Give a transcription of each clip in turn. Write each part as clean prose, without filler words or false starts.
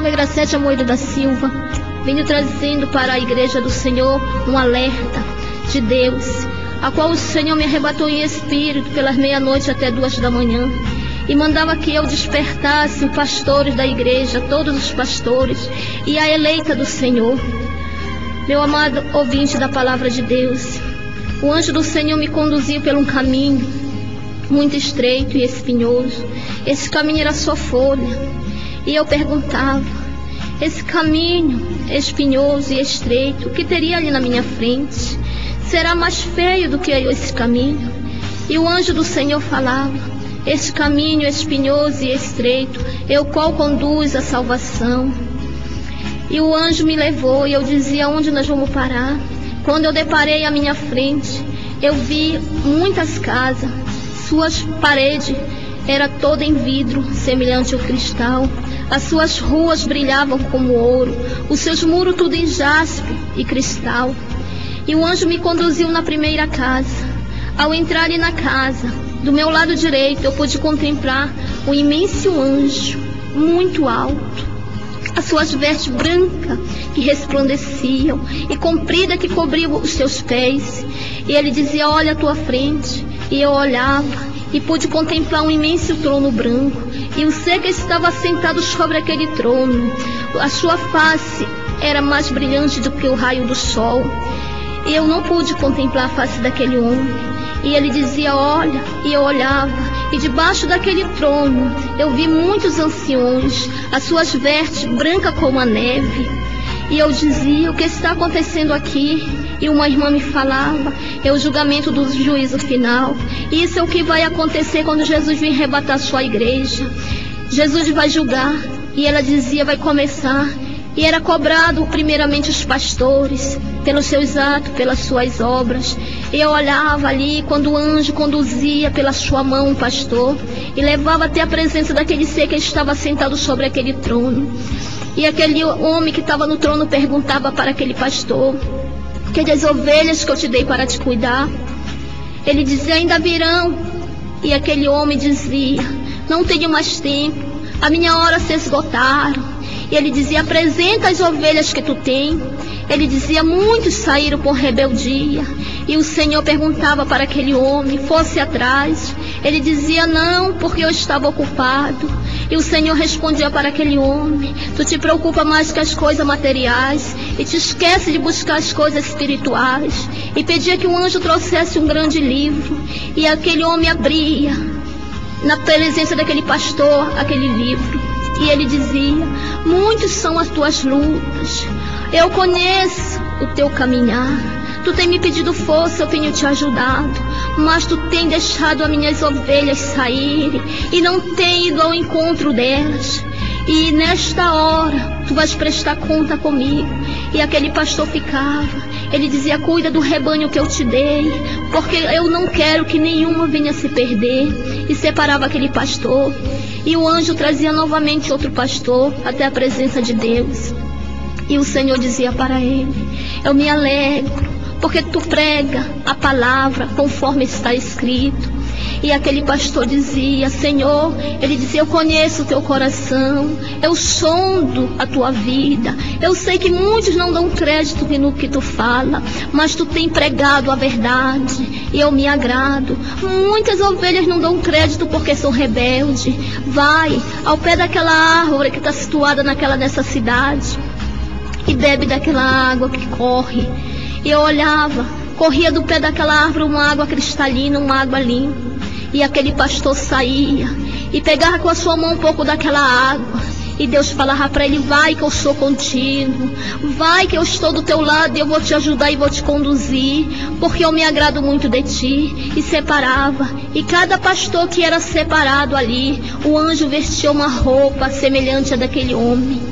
nome é Gracete Amoedo da Silva. Venho trazendo para a Igreja do Senhor um alerta de Deus, a qual o Senhor me arrebatou em espírito pelas meia-noite até 2 da manhã, e mandava que eu despertasse os pastores da igreja, todos os pastores, e a eleita do Senhor. Meu amado ouvinte da palavra de Deus, o anjo do Senhor me conduziu por um caminho muito estreito e espinhoso. Esse caminho era só folha, e eu perguntava: esse caminho espinhoso e estreito, o que teria ali na minha frente? Será mais feio do que esse caminho? E o anjo do Senhor falava: esse caminho espinhoso e estreito é o qual conduz à salvação. E o anjo me levou, e eu dizia: onde nós vamos parar? Quando eu deparei à minha frente, eu vi muitas casas. Suas paredes eram todas em vidro, semelhante ao cristal. As suas ruas brilhavam como ouro, os seus muros tudo em jaspe e cristal. E o anjo me conduziu na primeira casa. Ao entrar ali na casa, do meu lado direito, eu pude contemplar um imenso anjo, muito alto. As suas vestes brancas que resplandeciam e comprida que cobriam os seus pés. E ele dizia: olha à tua frente. E eu olhava e pude contemplar um imenso trono branco, e o ser que estava sentado sobre aquele trono, a sua face era mais brilhante do que o raio do sol. E eu não pude contemplar a face daquele homem. E ele dizia: olha. E eu olhava, e debaixo daquele trono eu vi muitos anciões, as suas vestes brancas como a neve. E eu dizia: o que está acontecendo aqui? E uma irmã me falava: é o julgamento do juízo final. Isso é o que vai acontecer quando Jesus vir arrebatar sua igreja. Jesus vai julgar. E ela dizia: vai começar. E era cobrado primeiramente os pastores, pelos seus atos, pelas suas obras. E eu olhava ali quando o anjo conduzia pela sua mão um pastor e levava até a presença daquele ser que estava sentado sobre aquele trono. E aquele homem que estava no trono perguntava para aquele pastor: que das ovelhas que eu te dei para te cuidar? Ele dizia: ainda virão. E aquele homem dizia: não tenho mais tempo, a minha hora se esgotaram. E ele dizia: apresenta as ovelhas que tu tem. Ele dizia: muitos saíram por rebeldia. E o Senhor perguntava para aquele homem: fosse atrás? Ele dizia: não, porque eu estava ocupado. E o Senhor respondia para aquele homem: tu te preocupa mais com as coisas materiais e te esquece de buscar as coisas espirituais. E pedia que um anjo trouxesse um grande livro. E aquele homem abria, na presença daquele pastor, aquele livro. E ele dizia: muitos são as tuas lutas, eu conheço o teu caminhar. Tu tem me pedido força, eu tenho te ajudado, mas tu tem deixado as minhas ovelhas saírem e não tem ido ao encontro delas. E nesta hora tu vais prestar conta comigo. E aquele pastor ficava, ele dizia: cuida do rebanho que eu te dei, porque eu não quero que nenhuma venha se perder. E separava aquele pastor. E o anjo trazia novamente outro pastor até a presença de Deus. E o Senhor dizia para ele: eu me alegro, porque tu prega a palavra conforme está escrito. E aquele pastor dizia: Senhor, ele dizia: eu conheço o teu coração, eu sondo a tua vida, eu sei que muitos não dão crédito no que tu fala, mas tu tem pregado a verdade, e eu me agrado. Muitas ovelhas não dão crédito porque são rebeldes. Vai ao pé daquela árvore que está situada nessa cidade e bebe daquela água que corre. E eu olhava, corria do pé daquela árvore uma água cristalina, uma água limpa. E aquele pastor saía e pegava com a sua mão um pouco daquela água. E Deus falava para ele: vai que eu sou contigo, vai que eu estou do teu lado e eu vou te ajudar e vou te conduzir, porque eu me agrado muito de ti. E separava. E cada pastor que era separado ali, o anjo vestia uma roupa semelhante à daquele homem.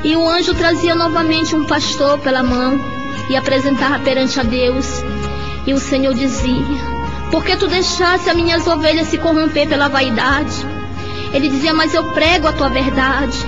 E o anjo trazia novamente um pastor pela mão e apresentava perante a Deus. E o Senhor dizia: por que tu deixaste as minhas ovelhas se corromper pela vaidade? Ele dizia: mas eu prego a tua verdade.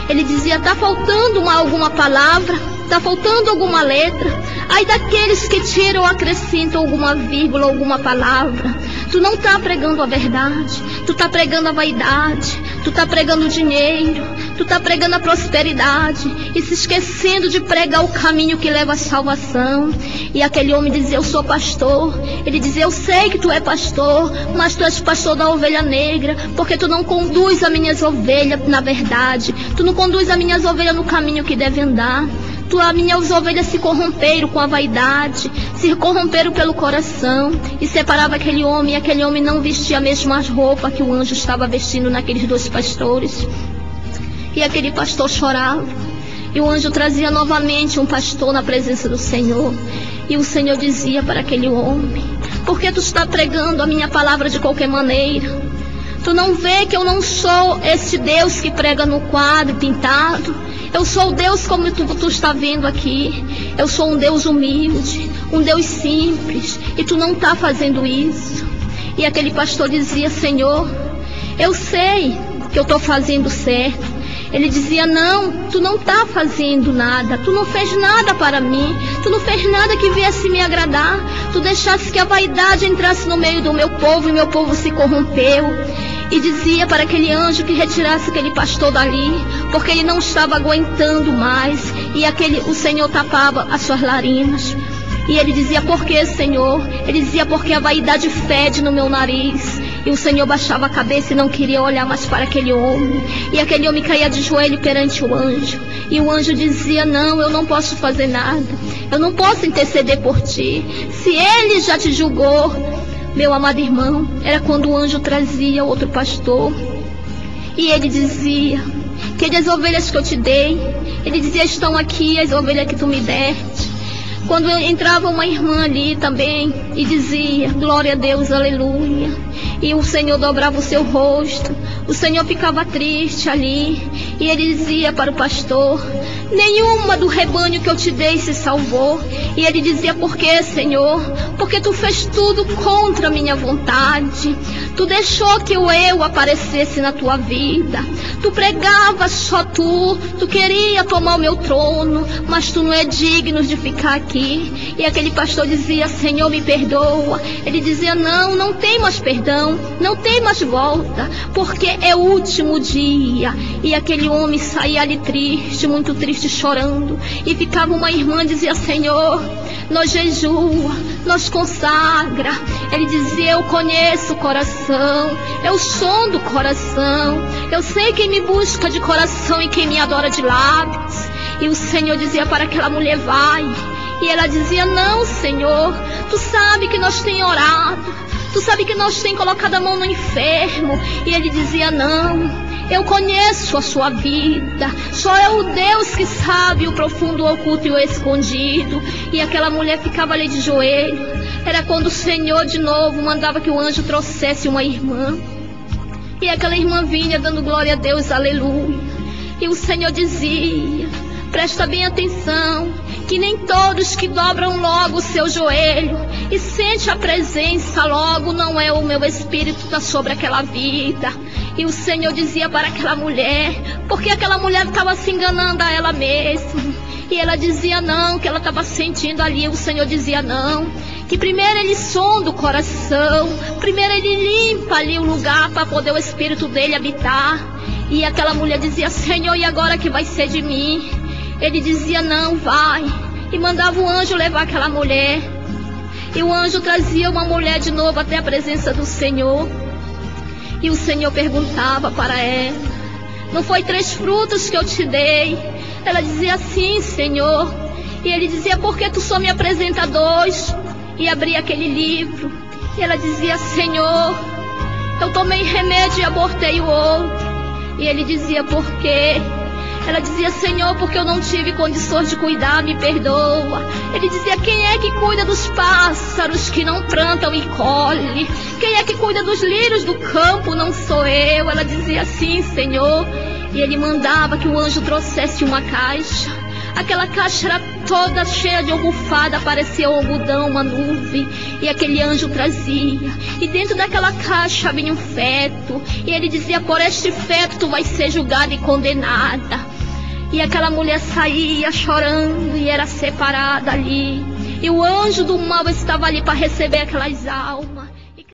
Ele dizia: está faltando alguma palavra? Está faltando alguma letra? Ai daqueles que tiram ou acrescentam alguma vírgula, alguma palavra. Tu não está pregando a verdade, tu está pregando a vaidade, tu está pregando o dinheiro, Tu está pregando a prosperidade e se esquecendo de pregar o caminho que leva à salvação. E aquele homem dizia: eu sou pastor. Ele dizia: eu sei que tu é pastor, mas tu és pastor da ovelha negra, porque tu não conduz as minhas ovelhas na verdade. Tu não conduz as minhas ovelhas no caminho que deve andar. As minhas ovelhas se corromperam com a vaidade, se corromperam pelo coração. E separava aquele homem, e aquele homem não vestia a mesma roupa que o anjo estava vestindo naqueles dois pastores. E aquele pastor chorava. E o anjo trazia novamente um pastor na presença do Senhor. E o Senhor dizia para aquele homem: por que tu está pregando a minha palavra de qualquer maneira? Tu não vê que eu não sou esse Deus que prega no quadro pintado? Eu sou o Deus como tu está vendo aqui. Eu sou um Deus humilde, um Deus simples, e tu não está fazendo isso. E aquele pastor dizia: Senhor, eu sei que eu estou fazendo certo. Ele dizia: não, tu não está fazendo nada, tu não fez nada para mim, tu não fez nada que viesse me agradar, tu deixaste que a vaidade entrasse no meio do meu povo e meu povo se corrompeu. E dizia para aquele anjo que retirasse aquele pastor dali, porque ele não estava aguentando mais. E o Senhor tapava as suas narinas. E ele dizia: por que, Senhor? Ele dizia: porque a vaidade fede no meu nariz. E o Senhor baixava a cabeça e não queria olhar mais para aquele homem. E aquele homem caía de joelho perante o anjo. E o anjo dizia: não, eu não posso fazer nada, eu não posso interceder por ti. Se ele já te julgou, meu amado irmão, era quando o anjo trazia outro pastor. E ele dizia: que as ovelhas que eu te dei, ele dizia: estão aqui as ovelhas que tu me deste. Quando entrava uma irmã ali também e dizia: glória a Deus, aleluia. E o Senhor dobrava o seu rosto, o Senhor ficava triste ali. E ele dizia para o pastor: nenhuma do rebanho que eu te dei se salvou. E ele dizia: por que, Senhor? Porque tu fez tudo contra a minha vontade. Tu deixou que eu aparecesse na tua vida. Tu pregavas só tu queria tomar o meu trono, mas tu não é digno de ficar aqui. E aquele pastor dizia: Senhor, me perdoa. Ele dizia: não tem mais perdão, não tem mais volta, porque é o último dia. E aquele homem saía ali triste, muito triste, chorando. E ficava uma irmã, dizia: Senhor, nós jejua, nós consagra. Ele dizia: eu conheço o coração, eu sondo o coração, eu sei quem me busca de coração e quem me adora de lábios. E o Senhor dizia para aquela mulher: vai. E ela dizia: não, Senhor, tu sabe que nós tem orado, tu sabe que nós tem colocado a mão no enfermo. E ele dizia: não, eu conheço a sua vida, só é o Deus que sabe o profundo, o oculto e o escondido. E aquela mulher ficava ali de joelho. Era quando o Senhor de novo mandava que o anjo trouxesse uma irmã. E aquela irmã vinha dando glória a Deus, aleluia. E o Senhor dizia: presta bem atenção, que nem todos que dobram logo o seu joelho e sente a presença logo, não é o meu espírito está sobre aquela vida. E o Senhor dizia para aquela mulher, porque aquela mulher estava se enganando a ela mesma. E ela dizia não, que ela estava sentindo ali. O Senhor dizia não, que primeiro ele sonda o coração, primeiro ele limpa ali o lugar para poder o espírito dele habitar. E aquela mulher dizia: Senhor, e agora que vai ser de mim? Ele dizia: não, vai. E mandava o anjo levar aquela mulher. E o anjo trazia uma mulher de novo até a presença do Senhor. E o Senhor perguntava para ela: não foi 3 frutos que eu te dei? Ela dizia: sim, Senhor. E ele dizia: por que tu só me apresenta 2? E abria aquele livro. E ela dizia: Senhor, eu tomei remédio e abortei o outro. E ele dizia: por quê? Ela dizia: Senhor, porque eu não tive condições de cuidar, me perdoa. Ele dizia: quem é que cuida dos pássaros que não plantam e colhe? Quem é que cuida dos lírios do campo? Não sou eu. Ela dizia: sim, Senhor. E ele mandava que o anjo trouxesse uma caixa. Aquela caixa era toda cheia de almofada, parecia um algodão, uma nuvem. E aquele anjo trazia. E dentro daquela caixa vinha um feto. E ele dizia: por este feto tu vais ser julgada e condenada. E aquela mulher saía chorando e era separada ali. E o anjo do mal estava ali para receber aquelas almas.